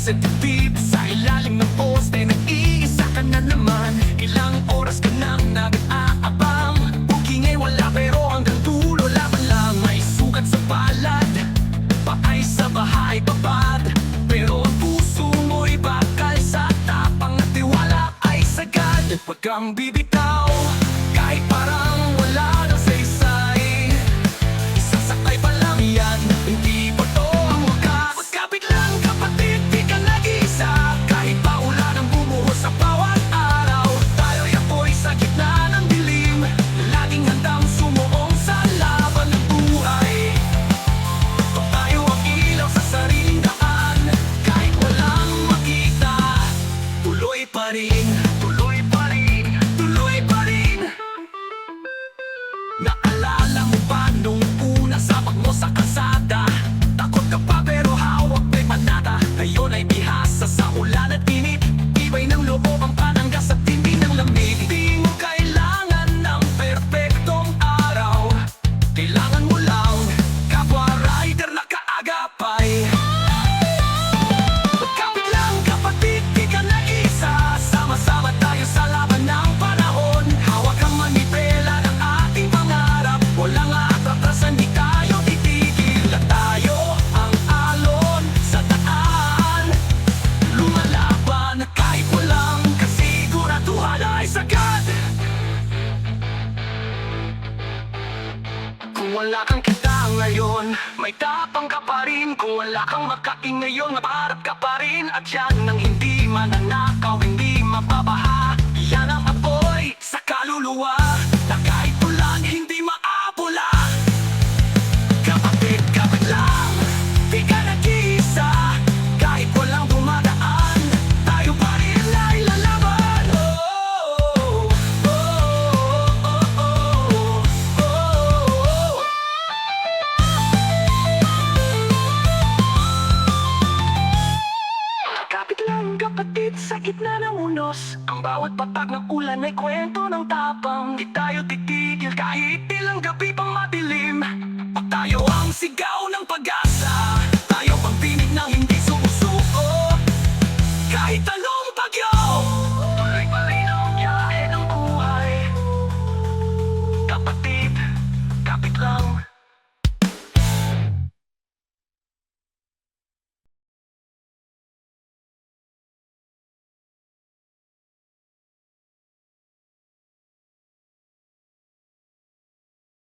sa dibdib, sa ilalim ng poste, nag-iisa ka na naman. Ilang oras ka nang nag-aabang, bukingay wala pero hanggang dulo laban lang. May sugat sa palad, paay sa bahay babad, pero ang puso mo'y bakal. Sa tapang at tiwala ay sagad. Huwag kang bibitaw, kahit parang wala nang saysay. Isasakay pa lang yan, hindi pa to ang wakas. Magkapit lang kapatid, di ka nag-iisa. Kahit pa ulan ang bumuhos sa bawat araw, tayo'y apoy sa gitna ng dilim, laging handang sumuong sa laban ng buhay. Tayo ang ilaw sa sariling daan, kahit walang makita, tuloy pa rin, tuloy pa rin, tuloy pa rin. Naalala mo ba nung una sabak mo sa kalsada? Takot ka pa pero hawak may manata. Ngayon ay bihasa sa ulan at init, ibay ng loob ang pananggas at tindi ng lamig. Di mo kailangan ng perpektong araw, kailangan mo lang kapwa rider na kaagapay. Magkapit lang kapatid, di ka nag-isa. Sama-sama tayo sa laban ng panahon. Hawak ang manibela ng ating pangarap, walang atratrasan, di tayo titigil. Na tayo ang alon sa daan, lumalaban kahit walang kasiguraduhan ay sagad. Kung wala kang kita ngayon, may tapang ka pa rin. Kung wala kang makain ngayon, maparap ka pa rin. At yan ang hindi mananakaw, hindi mapabaha. Yan ang apoy sa kaluluwa, na kahit ulan, hindi maapula. Kapatid, kapit lang, di ka nag-iisa. Kahit walang dumadaan, tayo pa rin ay lalaban. Oh, oh, oh, oh, oh, oh, oh. Kapit lang kapatid sa gitna ng unos, ang bawat patak ng ulan ay kwento ng tapang. Di tayo titigil kahit ilang gabi pang madilim, pag tayo ang sigaw.